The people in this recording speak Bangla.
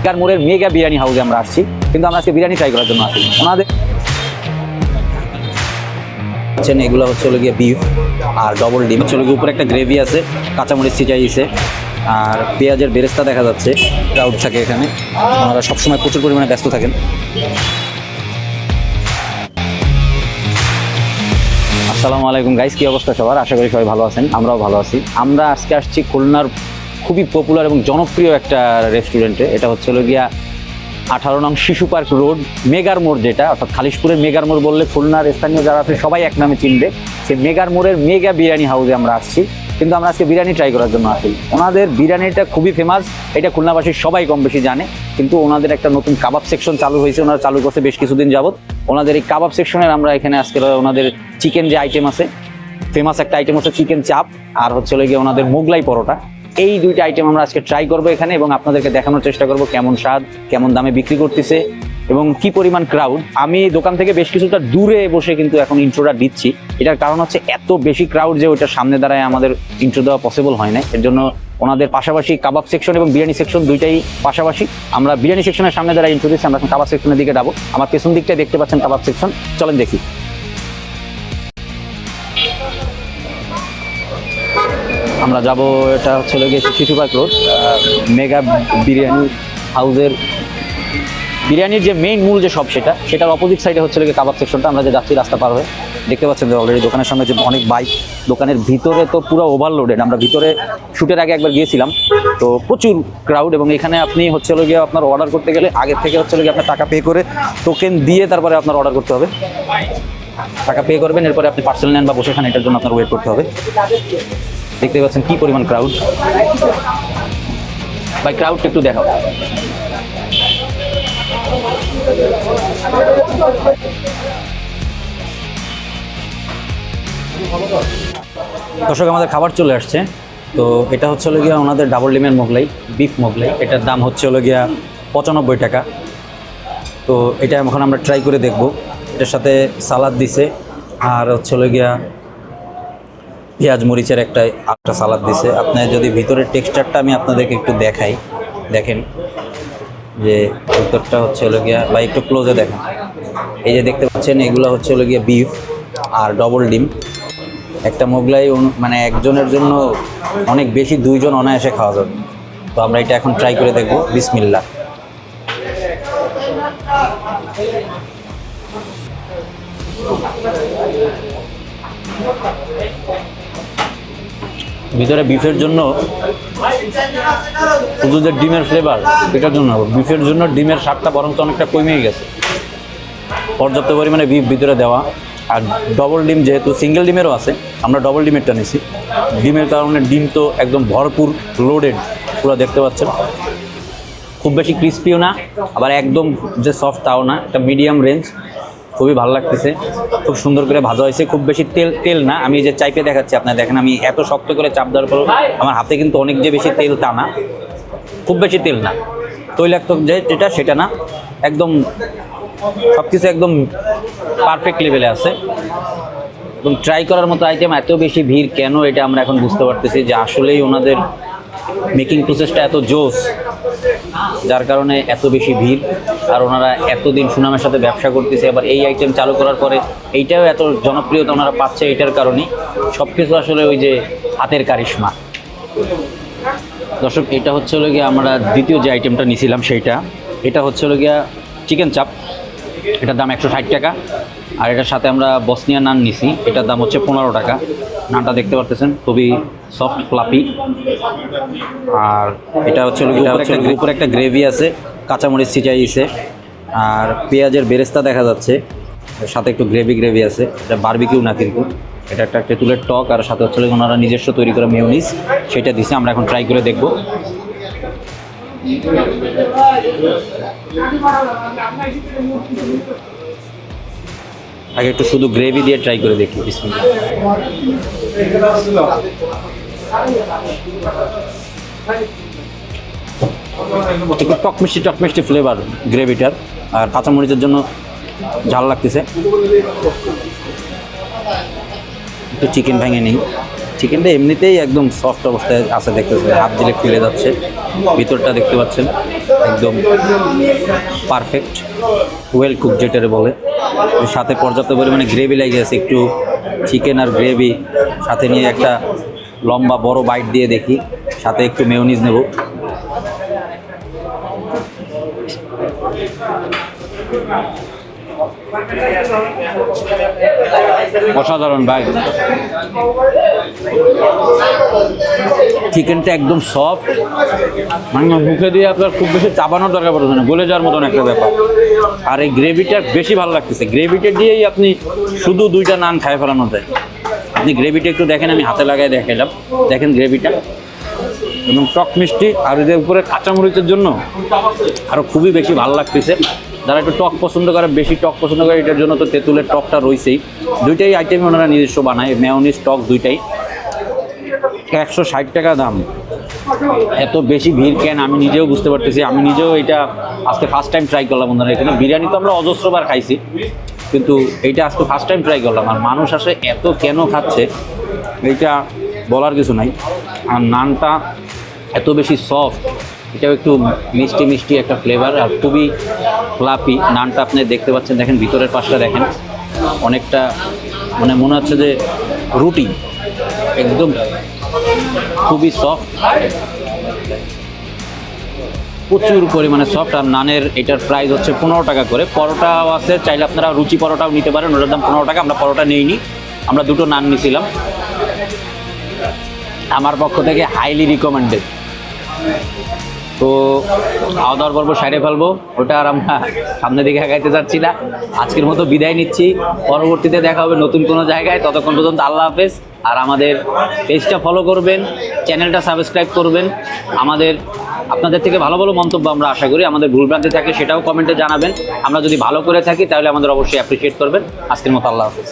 মেগার মোড়ের মেগা বিরিয়ানি হাউসে আমরা আসছি, কিন্তু আমরা আজকে বিরিয়ানি ট্রাই করার জন্য আসি। ওনাদের এগুলো হচ্ছে হলো গিয়ে বিফ আর ডবল ডিম, হচ্ছে উপরে একটা গ্রেভি আছে, কাঁচামরিচ ছিটাইছে আর পেঁয়াজের বেরেস্তা দেখা যাচ্ছে। ক্রাউড থাকে এখানে, ওনারা সবসময় প্রচুর পরিমাণে ব্যস্ত থাকেন। আসসালামু আলাইকুম গাইস, কি অবস্থা সবার? আশা করি সবাই ভালো আছেন, আমরাও ভালো আছি। আমরা আজকে আসছি খুলনার খুবই পপুলার এবং জনপ্রিয় একটা রেস্টুরেন্টে। এটা হচ্ছে হলো গিয়া 18 নং শিশু পার্ক রোড মেগার মোড়, যেটা অর্থাৎ খালিশপুরের মেগার মোড় বললে খুলনার স্থানীয় যারা আছে সবাই এক নামে চিনবে। সেই মেগার মোড়ের মেগা বিরিয়ানি হাউসে আমরা আসছি, কিন্তু আমরা আজকে বিরিয়ানি ট্রাই করার জন্য আসি। ওনাদের বিরিয়ানিটা খুবই ফেমাস, এটা খুলনাবাসীর সবাই কম বেশি জানে। কিন্তু ওনাদের একটা নতুন কাবাব সেকশন চালু হয়েছে, ওনারা চালু করছে বেশ কিছুদিন যাবত। ওনাদের এই কাবাব সেকশনের আমরা এখানে আজকে ওনাদের চিকেন যে আইটেম আছে, ফেমাস একটা আইটেম হচ্ছে চিকেন চাপ, আর হচ্ছে গিয়ে ওনাদের মোগলাই পরোটা। এই দুইটা আইটেম আমরা আজকে ট্রাই করবো এখানে এবং আপনাদেরকে দেখানোর চেষ্টা করবো কেমন স্বাদ, কেমন দামে বিক্রি করতেছে এবং কি পরিমাণ ক্রাউড। আমি দোকান থেকে বেশ কিছুটা দূরে বসে কিন্তু এখন ইন্ট্রোটা দিচ্ছি। এটার কারণ হচ্ছে এত বেশি ক্রাউড যে ওইটার সামনে দাঁড়ায় আমাদের ইন্ট্রো দেওয়া পসিবল হয় না। এর জন্য ওনাদের পাশাপাশি কাবাব সেকশন এবং বিরিয়ানি সেকশন দুইটাই পাশাপাশি। আমরা বিরিয়ানি সেকশনের সামনে দাঁড়ায় ইন্ট্রো দিচ্ছি, আমরা এখন কাবাব সেকশনের দিকে যাবো। আমার পেছন দিকটাই দেখতে পাচ্ছেন কাবাব সেকশন, চলেন দেখি। আমরা যাব, এটা হচ্ছে গিয়ে শিশু পার্ক রোড মেগা বিরিয়ানি হাউসের। বিরিয়ানির যে মেইন মূল যে সব সেটার অপোজিট সাইডে হচ্ছে গিয়ে কাবাব সেকশনটা। আমরা যে যাচ্ছি রাস্তা পার হয়ে দেখতে পাচ্ছেন যে অলরেডি দোকানের সামনে যে অনেক বাইক, দোকানের ভিতরে তো পুরো ওভারলোডেড। আমরা ভিতরে শুটের আগে একবার গিয়েছিলাম, তো প্রচুর ক্রাউড। এবং এখানে আপনি হচ্ছে গিয়ে আপনার অর্ডার করতে গেলে আগে থেকে হচ্ছে গিয়ে আপনার টাকা পে করে টোকেন দিয়ে তারপরে আপনার অর্ডার করতে হবে। টাকা পে করবেন, এরপরে আপনি পার্সেল নেন বা বসে খান, এটার জন্য আপনার ওয়েট করতে হবে। দেখতে পাচ্ছেন কি পরিমাণ ক্রাউড। ভাই ক্রাউডটা একটু দেখাও। দর্শক, আমাদের খাবার চলে আসছে। তো এটা হচ্ছে গিয়া ওনাদের ডাবল ডিমের মোগলাই, বিফ মোগলাই। এটার দাম হচ্ছে গিয়া 95 টাকা। তো এটা এখন আমরা ট্রাই করে দেখব। এটার সাথে সালাদ দিছে আর হচ্ছে গিয়া পেঁয়াজ মরিচের একটা সালাদ দিছে। আপনার যদি ভিতরের টেক্সচারটা আমি আপনাদেরকে একটু দেখাই, দেখেন যে ভিতরটা হচ্ছে গিয়া, বা একটু ক্লোজে দেখেন। এই যে দেখতে পাচ্ছেন, এগুলো হচ্ছে গিয়া বিফ আর ডবল ডিম। একটা মোগলাই মানে একজনের জন্য অনেক বেশি, 2 জন অনায়াসে খাওয়া যাবে। তো আমরা এটা এখন ট্রাই করে দেখব। বিসমিল্লাহ। ভিতরে বিফের জন্য শুধু যে ডিমের ফ্লেভার, এটার জন্য বিফের জন্য ডিমের স্বাদটা বরং অনেকটা কমে গেছে। পর্যাপ্ত পরিমাণে বিফ ভিতরে দেওয়া। আর ডবল ডিম, যেহেতু সিঙ্গেল ডিমেরও আছে, আমরা ডবল ডিমেরটা নিছি। ডিমের কারণে ডিম তো একদম ভরপুর লোডেড, পুরো দেখতে পাচ্ছেন। খুব বেশি ক্রিস্পিও না, আবার একদম যে সফট তাও না, একটা মিডিয়াম রেঞ্জ। খুবই ভালো লাগতেছে, খুব সুন্দর করে ভাজা হয়েছে। খুব বেশি তেল না। আমি যে চাইপে দেখাচ্ছি আপনারা দেখেন, আমি এত শক্ত করে চাপ দেওয়ার পর আমার হাতে কিন্তু অনেক যে বেশি তেল তা না, খুব বেশি তেল না। তৈলাক্ত যেটা সেটা না, একদম সব কিছু একদম পারফেক্ট লেভেলে আছে। এবং ট্রাই করার মতো আইটেম। এত বেশি ভিড় কেন, এটা আমরা এখন বুঝতে পারতেছি যে আসলেই ওনাদের মেকিং প্রসেসটা এত জোস, যার কারণে এত বেশি ভিড়। আর ওনারা এতদিন সুনামের সাথে ব্যবসা করতেছে, আবার এই আইটেম চালু করার পরে এইটাও এত জনপ্রিয়তা ওনারা পাচ্ছে। এটার কারণেই সব কিছু আসলে ওই যে হাতের কারিশমা। দর্শক, এটা হচ্ছে গিয়ে আমরা দ্বিতীয় যে আইটেমটা নিয়েছিলাম সেইটা। এটা হচ্ছে গিয়া চিকেন চাপ। এটার দাম 160 টাকা। আর এটার সাথে আমরা বসনিয়া নান নিছি, এটার দাম হচ্ছে 15 টাকা। নানটা দেখতে পারতেছেন, খুবই সফট ফ্লাপি। আর এটা হচ্ছে উপরে একটা গ্রেভি আছে, কাঁচামরিচ ছিটাইছে আর পেঁয়াজের বেরেস্তা দেখা যাচ্ছে, সাথে একটু গ্রেভি আছে। এটা বারবিকিউ না, কিন্তু এটা একটা তেঁতুলের টক, আর সাথে হচ্ছে ওনারা নিজস্ব তৈরি করা মেয়োনিজ, সেটা দিছে। আমরা এখন ট্রাই করে দেখব। আগে একটু শুধু গ্রেভি দিয়ে ট্রাই করে দেখি। বিসমিল্লাহ। একটু টক মিষ্টি ফ্লেভার গ্রেভিটার, আর কাঁচামরিচের জন্য ঝাল লাগতেছে। একটু চিকেন ভেঙে নিই। চিকেনটা এমনিতেই একদম সফট অবস্থায় আছে, দেখতেছেন হাত দিলে খুলে যাচ্ছে। ভিতরটা দেখতে পাচ্ছেন একদম পারফেক্ট ওয়েল কুক যেটারে বলে। এর সাথে পর্যাপ্ত পরিমাণে গ্রেভি লেগে আছে, একটু চিকেন আর গ্রেভি সাথে নিয়ে একটা লম্বা বড় বাইট দিয়ে দেখি, সাথে একটু মেয়োনিজ নেব। অসাধারণ ভাই, চিকেনটা একদম সফট, মানে মুখে দিয়ে আপনার খুব বেশি চাবানোর দরকার পড়ছে না, গলে যাওয়ার মতন একটা ব্যাপার। আর এই গ্রেভিটা বেশি ভালো লাগতেছে, গ্রেভিটা দিয়েই আপনি শুধু 2টা নান খায় ফেলানো যায়। আপনি গ্রেভিটা একটু দেখেন, আমি হাতে লাগাই দেখালাম, দেখেন গ্রেভিটা এবং টক মিষ্টি, আর এদের উপরে কাঁচামরিচের জন্য আরও খুবই বেশি ভালো লাগতেছে। যারা একটু টক পছন্দ করে, বেশি টক পছন্দ করে, এটার জন্য তো তেঁতুলের টকটা রয়েছেই। 2টাই আইটেম ওনারা নিজস্ব বানায়, মেয়োনিজ টক 2টাই। 160 টাকা দাম, এত বেশি ভিড় কেন আমি নিজেও বুঝতে পারতেছি। আমি নিজেও এটা আজকে ফার্স্ট টাইম ট্রাই করলাম বন্ধুরা। এখানে বিরিয়ানি তো আমরা অজস্রবার খাইছি, কিন্তু এইটা আজকে ফার্স্ট টাইম ট্রাই করলাম। আর মানুষ আসে এত কেন খাচ্ছে এইটা বলার কিছু নাই। আর নানটা এত বেশি সফট, এটাও একটু মিষ্টি মিষ্টি একটা ফ্লেভার, আর খুবই ফ্লাপি নানটা। আপনি দেখতে পাচ্ছেন, দেখেন ভিতরের পাশটা দেখেন, অনেকটা মানে মনে হচ্ছে যে রুটি, একদম খুবই সফট, প্রচুর পরিমাণে সফট। আর নানের এটার প্রাইস হচ্ছে 15 টাকা করে। পরোটাও আছে, চাইলে আপনারা রুচি পরোটাও নিতে পারেন, ওটার দাম 15 টাকা। আমরা পরোটা নিইনি, আমরা 2টো নান নিয়েছিলাম। আমার পক্ষ থেকে হাইলি রিকমেন্ডেড। তো খাওয়া দাওয়ার পর্ব সাইডে ফেলবো, ওটা আর আমরা সামনের দিকে আগাইতে চাচ্ছি না। আজকের মতো বিদায় নিচ্ছি, পরবর্তীতে দেখা হবে নতুন কোনো জায়গায়। ততক্ষণ পর্যন্ত আল্লাহ হাফেজ। আর আমাদের পেজটা ফলো করবেন, চ্যানেলটা সাবস্ক্রাইব করবেন। আপনাদের থেকে ভালো ভালো মন্তব্য আমরা আশা করি। আমাদের ভুলভ্রান্তি থাকলে সেটাও কমেন্টে জানাবেন। আমরা যদি ভালো করে থাকি তাহলে আমাদের অবশ্যই অ্যাপ্রিসিয়েট করবেন। আজকের মতো আল্লাহ হাফেজ।